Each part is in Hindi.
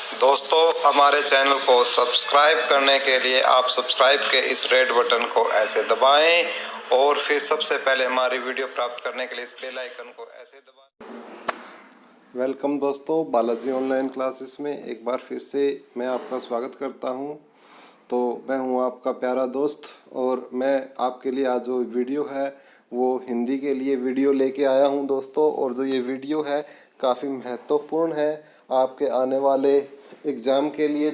दोस्तों, हमारे चैनल को सब्सक्राइब करने के लिए आप सब्सक्राइब के इस रेड बटन को ऐसे दबाएं और फिर सबसे पहले हमारी वीडियो प्राप्त करने के लिए इस बेल आइकन को ऐसे दबाएं। वेलकम दोस्तों, बालाजी ऑनलाइन क्लासेस में एक बार फिर से मैं आपका स्वागत करता हूं। तो मैं हूं आपका प्यारा दोस्त और मैं आपके लिए आज जो वीडियो है वो हिंदी के लिए वीडियो लेके आया हूं दोस्तों। और जो ये वीडियो है काफ़ी महत्वपूर्ण है आपके आने वाले एग्ज़ाम के लिए।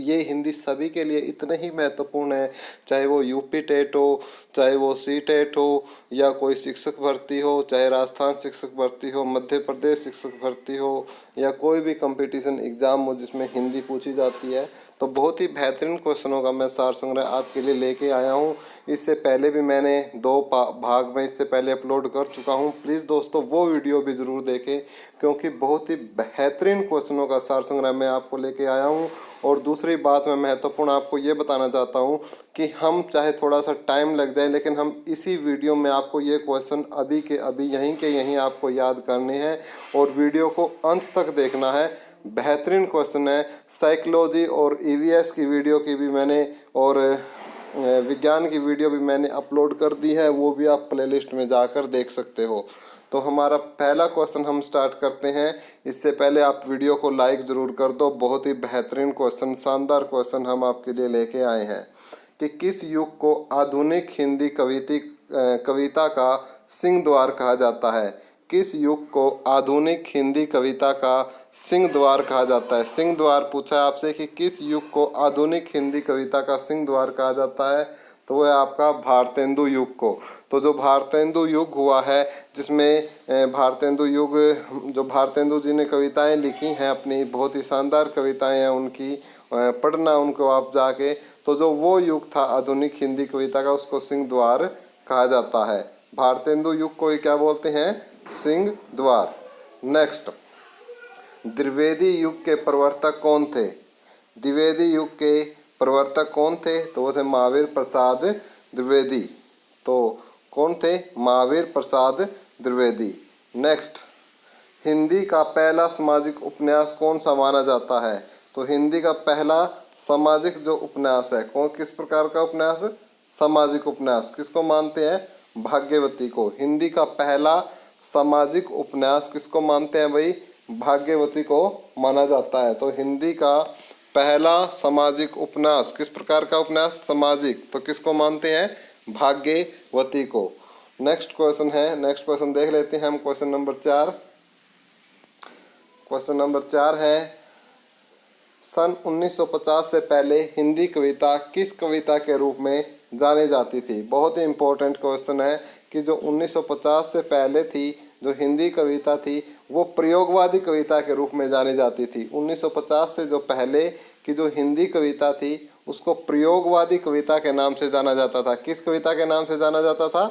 ये हिंदी सभी के लिए इतने ही महत्वपूर्ण है, चाहे वो यूपी टेट हो, चाहे वो सी टेट हो, या कोई शिक्षक भर्ती हो, चाहे राजस्थान शिक्षक भर्ती हो, मध्य प्रदेश शिक्षक भर्ती हो, या कोई भी कंपटीशन एग्ज़ाम हो जिसमें हिंदी पूछी जाती है। तो बहुत ही बेहतरीन क्वेश्चनों का मैं सार संग्रह आपके लिए लेके आया हूँ। इससे पहले भी मैंने दो भाग में इससे पहले अपलोड कर चुका हूँ। प्लीज़ दोस्तों वो वीडियो भी ज़रूर देखें, क्योंकि बहुत ही बेहतरीन क्वेश्चनों का सार संग्रह मैं आपको लेके आया हूँ। और दूसरी बात मैं महत्वपूर्ण आपको ये बताना चाहता हूँ कि हम चाहे थोड़ा सा टाइम लग जाए, लेकिन हम इसी वीडियो में आपको ये क्वेश्चन अभी के अभी यहीं के यहीं आपको याद करने हैं और वीडियो को अंत तक देखना है। बेहतरीन क्वेश्चन है। साइकोलॉजी और ईवीएस की वीडियो की भी मैंने और विज्ञान की वीडियो भी मैंने अपलोड कर दी है, वो भी आप प्लेलिस्ट में जाकर देख सकते हो। तो हमारा पहला क्वेश्चन हम स्टार्ट करते हैं। इससे पहले आप वीडियो को लाइक ज़रूर कर दो। बहुत ही बेहतरीन क्वेश्चन, शानदार क्वेश्चन हम आपके लिए लेके आए हैं कि किस युग को आधुनिक हिंदी कविता का सिंह द्वार कहा जाता है। किस युग को आधुनिक हिंदी कविता का सिंह द्वार कहा जाता है। सिंह द्वार पूछा है आपसे कि किस युग को आधुनिक हिंदी कविता का सिंह द्वार कहा जाता है, तो वो है आपका भारतेंदु युग को। तो जो भारतेंदु युग हुआ है, जिसमें भारतेंदु युग, जो भारतेंदु जी ने कविताएं लिखी हैं अपनी, बहुत ही शानदार कविताएं हैं उनकी, पढ़ना उनको आप जाके। तो जो वो युग था आधुनिक हिंदी कविता का, उसको सिंह द्वार कहा जाता है। भारतेंदु युग को क्या बोलते हैं? सिंह द्वार। नेक्स्ट, द्विवेदी युग के प्रवर्तक कौन थे? द्विवेदी युग के प्रवर्तक कौन थे? तो वो थे महावीर प्रसाद द्विवेदी। तो कौन थे? महावीर प्रसाद द्विवेदी। नेक्स्ट, हिंदी का पहला सामाजिक उपन्यास कौन सा माना जाता है? तो हिंदी का पहला सामाजिक जो उपन्यास है, कौन किस प्रकार का उपन्यास? सामाजिक उपन्यास। किसको मानते हैं? भाग्यवती को। हिंदी का पहला सामाजिक उपन्यास किसको मानते हैं भाई? भाग्यवती को माना जाता है। तो हिंदी का पहला सामाजिक उपन्यास किस प्रकार का उपन्यास? सामाजिक। तो किसको मानते हैं? भाग्यवती को। नेक्स्ट क्वेश्चन है, नेक्स्ट क्वेश्चन देख लेते हैं हम। Question number 4। क्वेश्चन नंबर 4 है, सन 1950 से पहले हिंदी कविता किस कविता के रूप में जानी जाती थी? बहुत ही इम्पोर्टेंट क्वेश्चन है कि जो 1950 से पहले थी जो हिंदी कविता थी वो प्रयोगवादी कविता के रूप में जानी जाती थी। 1950 से जो पहले की जो हिंदी कविता थी उसको प्रयोगवादी कविता के नाम से जाना जाता था। किस कविता के नाम से जाना जाता था?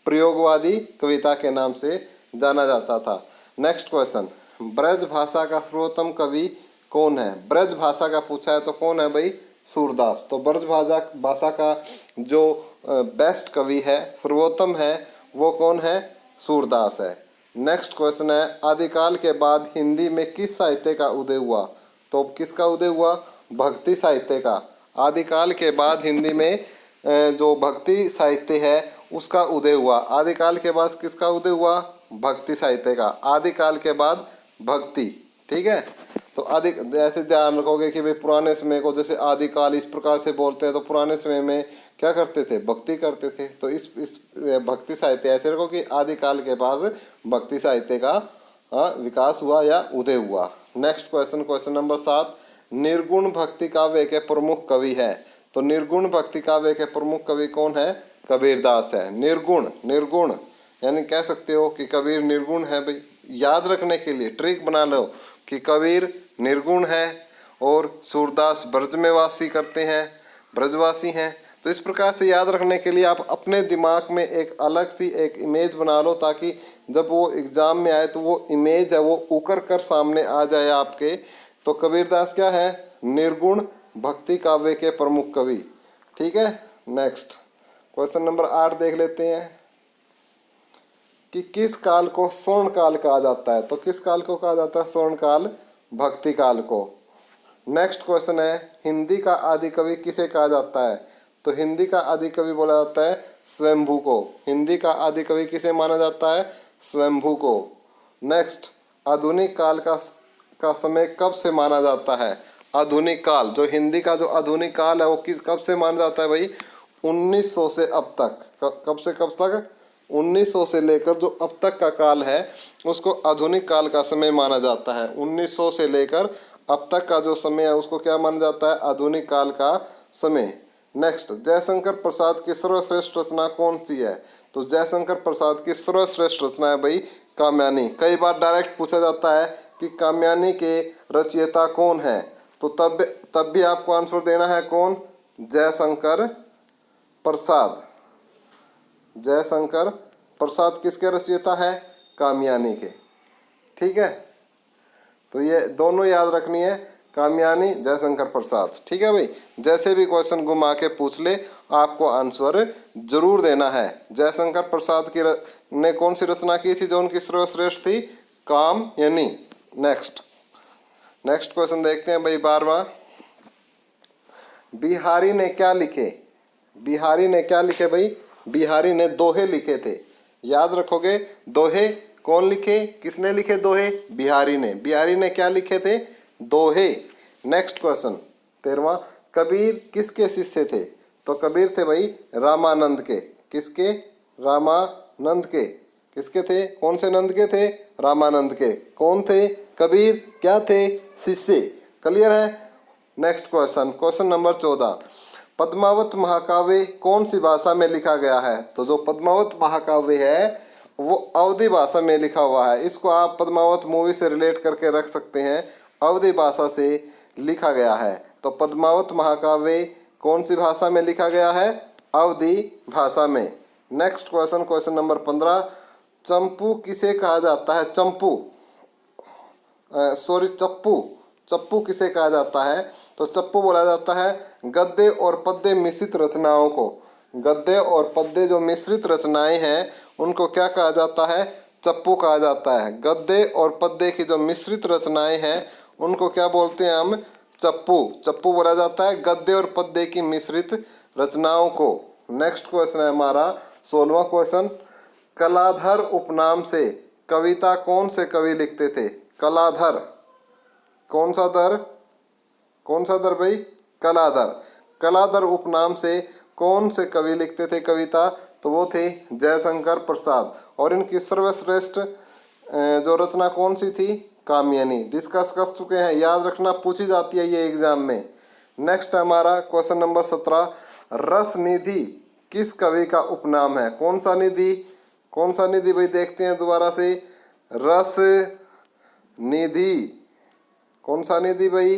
प्रयोगवादी कविता के नाम से जाना जाता था। नेक्स्ट क्वेश्चन, ब्रज भाषा का सर्वोत्तम कवि कौन है? ब्रज भाषा का पूछा है तो कौन है भाई? सूरदास। तो ब्रज भाषा का जो बेस्ट कवि है, सर्वोत्तम है, वो कौन है? सूरदास है। नेक्स्ट क्वेश्चन है, आदिकाल के बाद हिंदी में किस साहित्य का उदय हुआ? तो किसका उदय हुआ? भक्ति साहित्य का। आदिकाल के बाद हिंदी में जो भक्ति साहित्य है उसका उदय हुआ। आदिकाल के बाद किसका उदय हुआ? भक्ति साहित्य का। आदिकाल के बाद भक्ति। ठीक है। तो आदि ऐसे ध्यान रखोगे कि भाई पुराने समय को जैसे आदिकाल इस प्रकार से बोलते हैं, तो पुराने समय में क्या करते थे? भक्ति करते थे। तो इस भक्ति साहित्य ऐसे रखो कि आदिकाल के बाद भक्ति साहित्य का विकास हुआ या उदय हुआ। नेक्स्ट क्वेश्चन, क्वेश्चन नंबर 7, निर्गुण भक्ति काव्य के प्रमुख कवि है। तो निर्गुण भक्ति काव्य के प्रमुख कवि कौन है? कबीरदास है। निर्गुण, निर्गुण यानी कह सकते हो कि कबीर निर्गुण है भाई। याद रखने के लिए ट्रिक बना लो कि कबीर निर्गुण है और सूरदास ब्रज में वासी करते हैं, ब्रजवासी हैं। तो इस प्रकार से याद रखने के लिए आप अपने दिमाग में एक अलग सी एक इमेज बना लो, ताकि जब वो एग्जाम में आए तो वो इमेज है वो उकर कर सामने आ जाए आपके। तो कबीरदास क्या है? निर्गुण भक्ति काव्य के प्रमुख कवि। ठीक है। नेक्स्ट क्वेश्चन नंबर 8 देख लेते हैं कि किस काल को स्वर्ण काल कहा जाता है। तो किस काल को कहा जाता है? स्वर्ण काल भक्ति काल को। नेक्स्ट क्वेश्चन है, हिंदी का आदि कवि किसे कहा जाता है? तो हिंदी का आदि कवि बोला जाता है स्वयंभू को। हिंदी का आदि कवि किसे माना जाता है? स्वयंभू को। नेक्स्ट, आधुनिक काल का समय कब से माना जाता है? आधुनिक काल, जो हिंदी का जो आधुनिक काल है वो कब से माना जाता है भाई? 1900 से अब तक। कब से कब तक? 1900 से लेकर जो अब तक का काल है उसको आधुनिक काल का समय माना जाता है। 1900 से लेकर अब तक का जो समय है उसको क्या माना जाता है? आधुनिक काल का समय। नेक्स्ट, जयशंकर प्रसाद की सर्वश्रेष्ठ रचना कौन सी है? तो जयशंकर प्रसाद की सर्वश्रेष्ठ रचना है भाई काम्यानी। कई बार डायरेक्ट पूछा जाता है कि काम्यानी के रचयिता कौन है, तो तब भी आपको आंसर देना है कौन? जयशंकर प्रसाद। जयशंकर प्रसाद किसके रचयिता है? काम्यानी के। ठीक है, तो ये दोनों याद रखनी है, काम्यानी, जयशंकर प्रसाद। ठीक है भाई, जैसे भी क्वेश्चन घुमा के पूछ ले आपको आंसर जरूर देना है। जयशंकर प्रसाद की ने कौन सी रचना की थी जो उनकी सर्वश्रेष्ठ थी? कामयानी। नेक्स्ट क्वेश्चन देखते हैं भाई 12वां। बिहारी ने क्या लिखे? बिहारी ने क्या लिखे भाई? बिहारी ने दोहे लिखे थे। याद रखोगे, दोहे कौन लिखे? किसने लिखे दोहे? बिहारी ने। बिहारी ने क्या लिखे थे? दोहे। नेक्स्ट क्वेश्चन 13वां, कबीर किसके शिष्य थे? तो कबीर थे भाई रामानंद के। किसके? रामानंद के। किसके थे? कौन से नंद के थे? रामानंद के। कौन थे? कबीर। क्या थे? शिष्य। क्लियर है? Next question, question number 14, Padmavat महाकाव्य कौन सी भाषा में लिखा गया है? तो जो पद्मावत महाकाव्य है वो अवधी भाषा में लिखा हुआ है। इसको आप पद्मावत मूवी से रिलेट करके रख सकते हैं, अवधी भाषा से लिखा गया है। तो पद्मावत महाकाव्य कौन सी भाषा में लिखा गया है? अवधी भाषा में। नेक्स्ट क्वेश्चन, क्वेश्चन नंबर 15, चंपू किसे कहा जाता है? चप्पू। चप्पू किसे कहा जाता है? तो चप्पू बोला जाता है गद्य और पद्य मिश्रित रचनाओं को। गद्य और पद्य जो मिश्रित रचनाएं हैं उनको क्या कहा जाता है? चप्पू कहा जाता है। गद्य और पद्य की जो मिश्रित रचनाएं हैं उनको क्या बोलते हैं हम? चप्पू। चप्पू बोला जाता है गद्य और पद्य की मिश्रित रचनाओं को। नेक्स्ट क्वेश्चन है हमारा 16वां क्वेश्चन, कलाधर उपनाम से कविता कौन से कवि लिखते थे? कलाधर। कौन सा दर? कौन सा दर भाई? कलाधर। कलाधर उपनाम से कौन से कवि लिखते थे कविता? तो वो थे जयशंकर प्रसाद। और इनकी सर्वश्रेष्ठ जो रचना कौन सी थी? काम्यानी। डिस्कस कर चुके हैं, याद रखना, पूछी जाती है ये एग्जाम में। नेक्स्ट हमारा क्वेश्चन नंबर 17, रस निधि किस कवि का उपनाम है? कौन सा निधि? कौन सा निधि भाई? देखते हैं दोबारा से, रस निधि। कौन सा निधि भाई?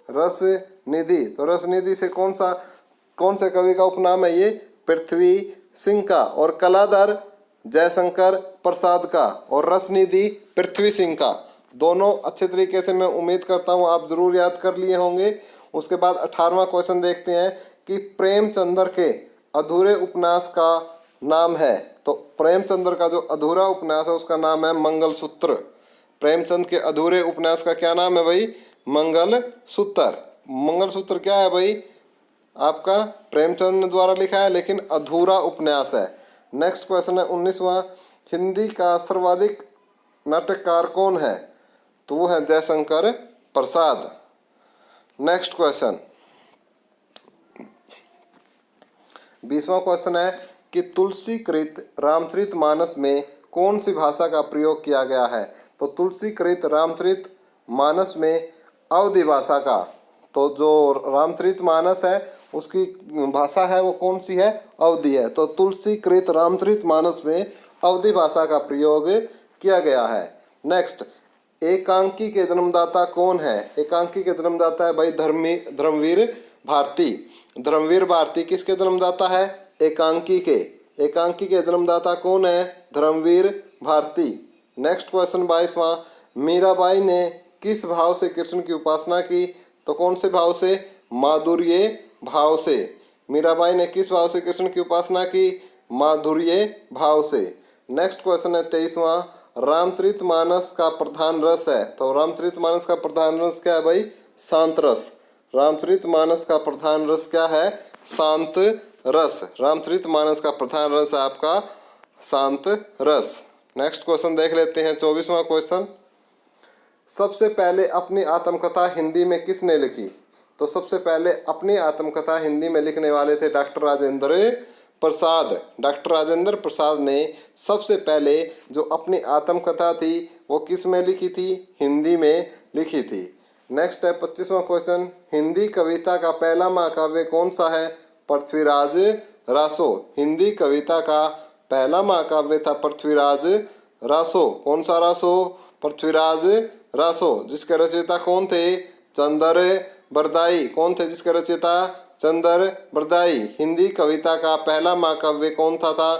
रस निधि। तो रस निधि से कौन से कवि का उपनाम है ये? पृथ्वी सिंह का। और कलाधर जयशंकर प्रसाद का और रस निधि पृथ्वी सिंह का। दोनों अच्छे तरीके से मैं उम्मीद करता हूँ आप जरूर याद कर लिए होंगे। उसके बाद 18वां क्वेश्चन देखते हैं कि प्रेमचंद्र के अधूरे उपन्यास का नाम है। तो प्रेमचंद्र का जो अधूरा उपन्यास है उसका नाम है मंगलसूत्र। प्रेमचंद के अधूरे उपन्यास का क्या नाम है भाई? मंगलसूत्र। मंगलसूत्र क्या है भाई? आपका प्रेमचंद द्वारा लिखा है लेकिन अधूरा उपन्यास है। नेक्स्ट क्वेश्चन है 19वां, हिंदी का सर्वाधिक नाटककार कौन है? तो वो है Jaishankar Prasad. Next question 20वां question है कि तुलसीकृत रामचरितमानस में कौन सी भाषा का प्रयोग किया गया है? तो तुलसीकृत रामचरितमानस में अवधी भाषा का। तो जो रामचरितमानस है उसकी भाषा है वो कौन सी है? अवधी है। तो तुलसीकृत रामचरितमानस में अवधी भाषा का प्रयोग किया गया है। नेक्स्ट, एकांकी के जन्मदाता कौन है? एकांकी के जन्मदाता है भाई धर्मवीर भारती। धर्मवीर भारती किसके जन्मदाता है? एकांकी के। एकांकी के जन्मदाता कौन है? धर्मवीर भारती। नेक्स्ट क्वेश्चन 22वां, मीराबाई ने किस भाव से कृष्ण की उपासना की? तो कौन से भाव से? माधुर्य भाव से। मीराबाई ने किस भाव से कृष्ण की उपासना की? माधुर्य भाव से। नेक्स्ट क्वेश्चन है 23वां, रामचरितमानस का प्रधान रस है। तो रामचरितमानस का प्रधान रस क्या है भाई? शांत रस। रामचरितमानस का प्रधान रस क्या है? शांत रस। रामचरितमानस का प्रधान रस है आपका शांत रस। नेक्स्ट क्वेश्चन देख लेते हैं, 24वां क्वेश्चन। सबसे पहले अपनी आत्मकथा हिंदी में किसने लिखी? तो सबसे पहले अपनी आत्मकथा हिंदी में लिखने वाले थे डॉक्टर राजेंद्र प्रसाद। डॉक्टर राजेंद्र प्रसाद ने सबसे पहले जो अपनी आत्मकथा थी वो किस में लिखी थी? हिंदी में लिखी थी। नेक्स्ट है 25वां क्वेश्चन। हिंदी कविता का पहला महाकाव्य कौन सा है? पृथ्वीराज रासो। हिंदी कविता का पहला महाकाव्य था पृथ्वीराज रासो। कौन सा रासो? पृथ्वीराज रासो। जिसके रचयिता कौन थे? चंदर बरदाई। कौन थे जिसके रचयिता? चंदर बरदाई। हिंदी कविता का पहला महाकाव्य कौन था?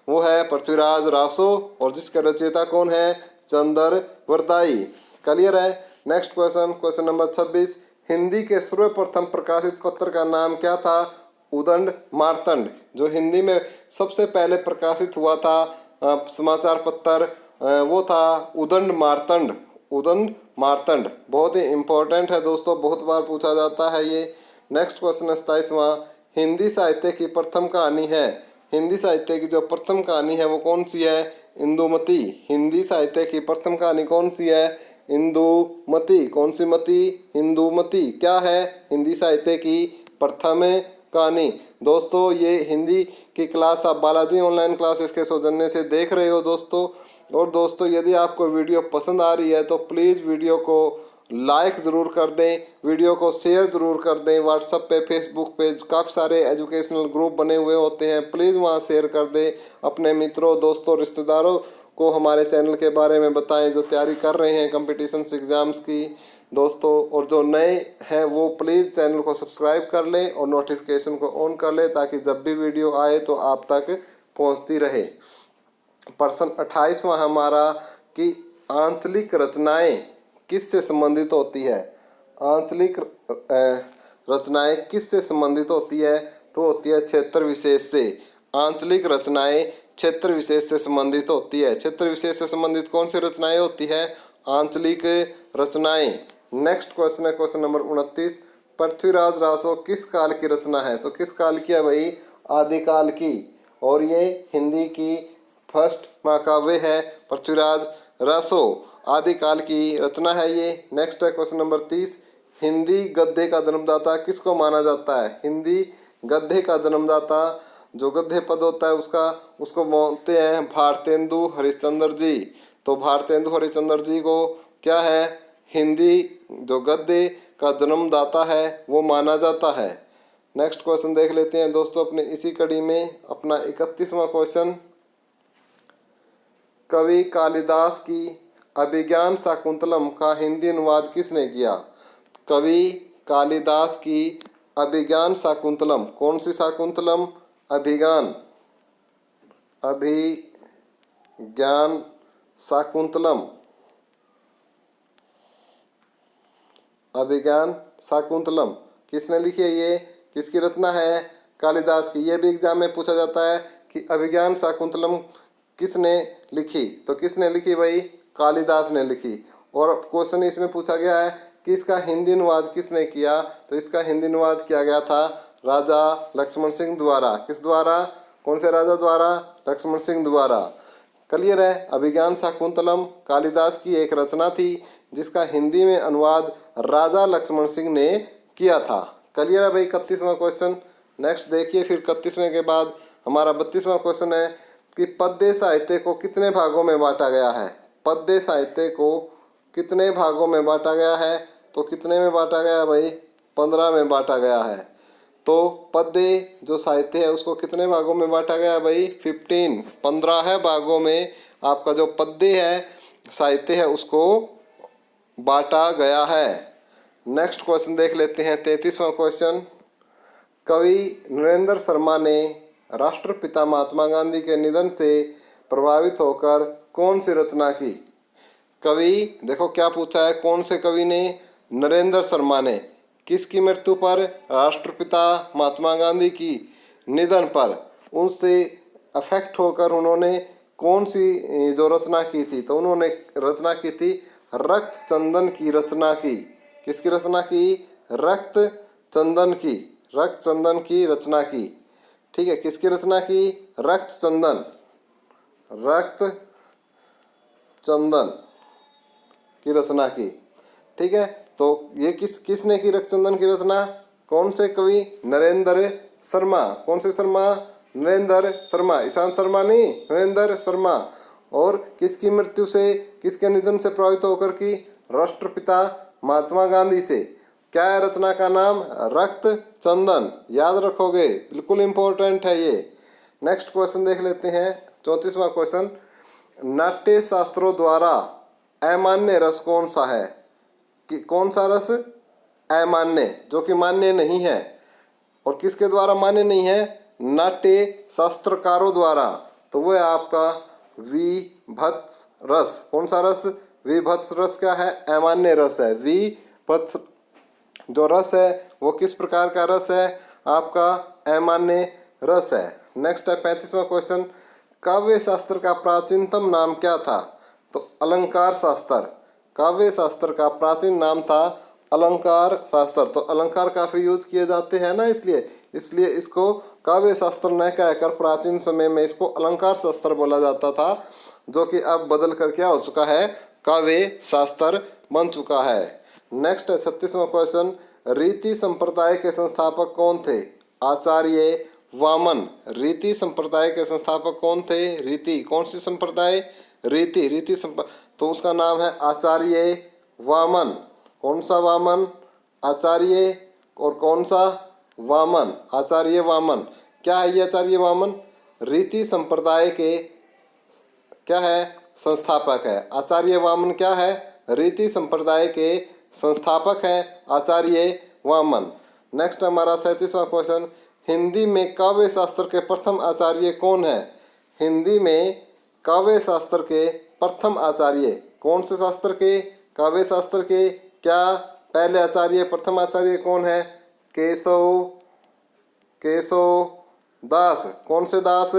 वो है पृथ्वीराज रासो और जिसके रचयिता कौन है? चंदर बरदाई। क्लियर है। Next question, question number 26। Hindi के सर्वप्रथम प्रकाशित पत्र का नाम क्या था? उदंड मार्तंड। जो हिंदी में सबसे पहले प्रकाशित हुआ था समाचार पत्र वो था उदंड मार्तंड। उदंड मार्तंड बहुत ही इंपॉर्टेंट है दोस्तों, बहुत बार पूछा जाता है ये। नेक्स्ट क्वेश्चन है 27वां। हिंदी साहित्य की प्रथम कहानी है। हिंदी साहित्य की जो प्रथम कहानी है वो कौन सी है? इंदुमती। हिंदी साहित्य की प्रथम कहानी कौन सी है? इंदुमती। कौन सी मती? इंदुमती। क्या है हिंदी साहित्य की प्रथम कहानी? दोस्तों ये हिंदी की क्लास आप बालाजी ऑनलाइन क्लासेस के सौजन्य से देख रहे हो दोस्तों। और दोस्तों यदि आपको वीडियो पसंद आ रही है तो प्लीज़ वीडियो को लाइक ज़रूर कर दें, वीडियो को शेयर ज़रूर कर दें। व्हाट्सएप पे, फेसबुक पे काफ़ी सारे एजुकेशनल ग्रुप बने हुए होते हैं, प्लीज़ वहाँ शेयर कर दें। अपने मित्रों, दोस्तों, रिश्तेदारों को हमारे चैनल के बारे में बताएं जो तैयारी कर रहे हैं कॉम्पिटिशन्स एग्ज़ाम्स की दोस्तों। और जो नए हैं वो प्लीज़ चैनल को सब्सक्राइब कर लें और नोटिफिकेशन को ऑन कर लें ताकि जब भी वीडियो आए तो आप तक पहुँचती रहे। प्रश्न 28वां हमारा कि आंचलिक रचनाएं किससे संबंधित होती है? आंचलिक रचनाएं किससे संबंधित होती है? तो होती है क्षेत्र विशेष से। आंचलिक रचनाएं क्षेत्र विशेष से संबंधित होती है। क्षेत्र विशेष से संबंधित कौन सी रचनाएं होती है? आंचलिक रचनाएं। नेक्स्ट क्वेश्चन है क्वेश्चन नंबर 29। पृथ्वीराज रासो किस काल की रचना है? तो किस काल की है भाई? आदिकाल की। और ये हिंदी की फर्स्ट महाकाव्य है पृथ्वीराज रासो। आदिकाल की रचना है ये। नेक्स्ट है क्वेश्चन नंबर 30। हिंदी गद्य का जन्मदाता किसको माना जाता है? हिंदी गद्य का जन्मदाता जो गद्य पद होता है उसको बोलते हैं भारतेंदु हरिश्चंद्र जी। तो भारतेंदु हरिश्चंद्र जी को क्या है? हिंदी जो गद्य का जन्मदाता है वो माना जाता है। नेक्स्ट क्वेश्चन देख लेते हैं दोस्तों अपने इसी कड़ी में अपना 31वां क्वेश्चन। कवि कालिदास की अभिज्ञान शाकुंतलम का हिंदी अनुवाद किसने किया? कवि कालिदास की अभिज्ञान शाकुंतलम। कौन सी शाकुंतलम? अभिज्ञान शाकुंतलम। अभिज्ञान शाकुंतलम किसने लिखी है? ये किसकी रचना है? कालिदास की। ये भी एग्जाम में पूछा जाता है कि अभिज्ञान शाकुंतलम किसने लिखी? तो किसने लिखी भाई? कालिदास ने लिखी। और क्वेश्चन इसमें पूछा गया है कि इसका हिंदी अनुवाद किसने किया? तो इसका हिंदी अनुवाद किया गया था राजा लक्ष्मण सिंह द्वारा। किस द्वारा? कौन से राजा द्वारा? लक्ष्मण सिंह द्वारा। क्लियर है। अभिज्ञान शाकुंतलम कालिदास की एक रचना थी जिसका हिंदी में अनुवाद राजा लक्ष्मण सिंह ने किया था। क्लियर है भाई। 31वां क्वेश्चन। नेक्स्ट देखिए फिर 31वें के बाद हमारा 32वां क्वेश्चन है कि पद्य साहित्य को कितने भागों में बांटा गया है? पद्य साहित्य को कितने भागों में बांटा गया है? तो कितने में बांटा गया है भाई? 15 में बांटा गया है। तो पद्य जो साहित्य है उसको कितने भागों में बांटा गया है भाई? 15 है भागों में आपका जो पद्य है साहित्य है उसको बांटा गया है। नेक्स्ट क्वेश्चन देख लेते हैं 33वां क्वेश्चन। कवि नरेंद्र शर्मा ने राष्ट्रपिता महात्मा गांधी के निधन से प्रभावित होकर कौन सी रचना की? कवि देखो क्या पूछा है, कौन से कवि ने? नरेंद्र शर्मा ने। किसकी मृत्यु पर? राष्ट्रपिता महात्मा गांधी की निधन पर उनसे अफेक्ट होकर उन्होंने कौन सी जो रचना की थी? तो उन्होंने रचना की थी रक्त चंदन की रचना की। किसकी रचना की? रक्त चंदन की, रक्त चंदन की रचना की। ठीक है, किसकी रचना की? रक्त चंदन, रक्त चंदन की रचना की। ठीक है, तो ये किसने की रक्त चंदन की रचना? कौन से कवि? नरेंद्र शर्मा। कौन से शर्मा? नरेंद्र शर्मा, ईशांत शर्मा नहीं, नरेंद्र शर्मा। और किसकी मृत्यु से, किसके निधन से प्रभावित होकर की? राष्ट्रपिता महात्मा गांधी से। क्या है रचना का नाम? रक्त चंदन। याद रखोगे, बिल्कुल इंपॉर्टेंट है ये। नेक्स्ट क्वेश्चन देख लेते हैं, 34वां क्वेश्चन। नाट्य शास्त्रों द्वारा अमान्य रस कौन सा है? कि कौन सा रस? अमान्य, जो कि मान्य नहीं है। और किसके द्वारा मान्य नहीं है? नाट्य शास्त्रकारों द्वारा। तो वो है आपका विभत्स रस। कौन सा रस? विभत्स रस। क्या है? अमान्य रस है। विभत्स जो रस है वो किस प्रकार का रस है? आपका अमान्य रस है। नेक्स्ट है 35वां क्वेश्चन। काव्य शास्त्र का प्राचीनतम नाम क्या था? तो अलंकार शास्त्र। काव्य शास्त्र का प्राचीन नाम था अलंकार शास्त्र। तो अलंकार काफी यूज किए जाते हैं ना, इसलिए इसको काव्य शास्त्र न कहकर प्राचीन समय में इसको अलंकार शास्त्र बोला जाता था, जो कि अब बदल कर क्या हो चुका है? काव्य शास्त्र बन चुका है। नेक्स्ट है 36वां क्वेश्चन। रीति संप्रदाय के संस्थापक कौन थे? आचार्य वामन। रीति संप्रदाय के संस्थापक कौन थे? रीति, कौन सी संप्रदाय? रीति तो उसका नाम है आचार्य वामन। कौन सा वामन? आचार्य। और कौन सा? वामन, आचार्य वामन। क्या है ये आचार्य वामन? रीति संप्रदाय के क्या है? संस्थापक है। आचार्य वामन क्या है? रीति संप्रदाय के संस्थापक है आचार्य वामन। नेक्स्ट हमारा 37वां क्वेश्चन। हिंदी में काव्य शास्त्र के प्रथम आचार्य कौन है? हिंदी में काव्य शास्त्र के प्रथम आचार्य, कौन से शास्त्र के? काव्य शास्त्र के। क्या पहले आचार्य, प्रथम आचार्य कौन है? केशव दास। कौन से दास?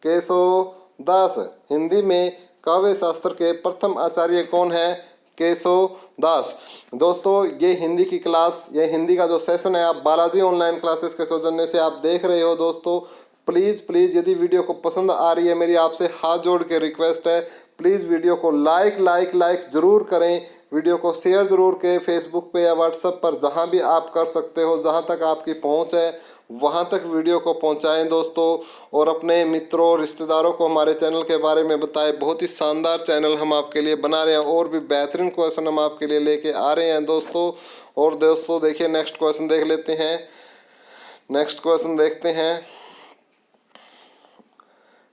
केशव दास। हिंदी में काव्य शास्त्र के प्रथम आचार्य कौन है? केशव दास। दोस्तों ये हिंदी की क्लास, ये हिंदी का जो सेशन है आप बालाजी ऑनलाइन क्लासेस के सौजन्य से आप देख रहे हो। दोस्तों प्लीज़ यदि वीडियो को पसंद आ रही है, मेरी आपसे हाथ जोड़ के रिक्वेस्ट है, प्लीज़ वीडियो को लाइक ज़रूर करें। वीडियो को शेयर ज़रूर करें फेसबुक पे या व्हाट्सएप पर, जहाँ भी आप कर सकते हो, जहाँ तक आपकी पहुँच है वहाँ तक वीडियो को पहुँचाएं दोस्तों। और अपने मित्रों रिश्तेदारों को हमारे चैनल के बारे में बताएं। बहुत ही शानदार चैनल हम आपके लिए बना रहे हैं और भी बेहतरीन क्वेश्चन हम आपके लिए लेके आ रहे हैं दोस्तों। और दोस्तों देखिए नेक्स्ट क्वेश्चन देख लेते हैं। नेक्स्ट क्वेश्चन देखते हैं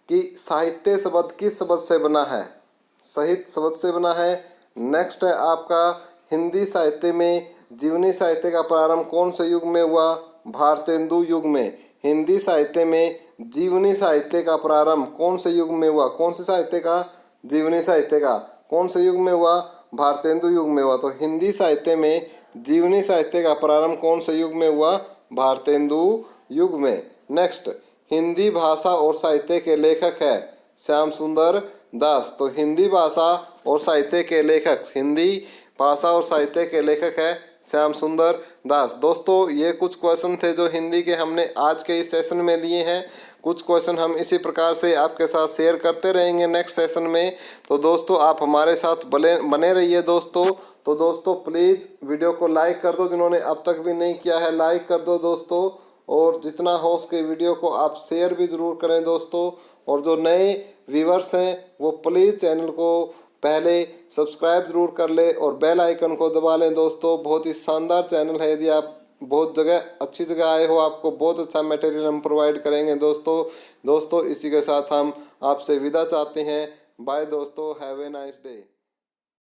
कि साहित्य शब्द किस शब्द से बना है? साहित्य शब्द से बना है। नेक्स्ट है आपका हिंदी साहित्य में जीवनी साहित्य का प्रारंभ कौन से युग में हुआ? भारतेंदु युग में। हिंदी साहित्य में जीवनी साहित्य का प्रारंभ कौन से युग में हुआ? कौन से साहित्य का? जीवनी साहित्य का। कौन से युग में हुआ? भारतेंदु युग में हुआ। तो हिंदी साहित्य में जीवनी साहित्य का प्रारंभ कौन से युग में हुआ? भारतेंदु युग में। नेक्स्ट, हिंदी भाषा और साहित्य के लेखक है श्याम सुंदर दास। तो हिंदी भाषा और साहित्य के लेखक, हिंदी भाषा और साहित्य के लेखक है श्याम सुंदर दास। दोस्तों ये कुछ क्वेश्चन थे जो हिंदी के हमने आज के इस सेशन में लिए हैं। कुछ क्वेश्चन हम इसी प्रकार से आपके साथ शेयर करते रहेंगे नेक्स्ट सेशन में। तो दोस्तों आप हमारे साथ बने रहिए दोस्तों। तो दोस्तों प्लीज़ वीडियो को लाइक कर दो, जिन्होंने अब तक भी नहीं किया है लाइक कर दो दोस्तों। और जितना हो उसके वीडियो को आप शेयर भी ज़रूर करें दोस्तों। और जो नए व्यूवर्स हैं वो प्लीज़ चैनल को पहले सब्सक्राइब ज़रूर कर ले और बेल आइकन को दबा लें दोस्तों। बहुत ही शानदार चैनल है, यदि आप बहुत अच्छी जगह आए हो आपको बहुत अच्छा मटेरियल हम प्रोवाइड करेंगे दोस्तों। इसी के साथ हम आपसे विदा चाहते हैं। बाय दोस्तों, हैव ए नाइस डे।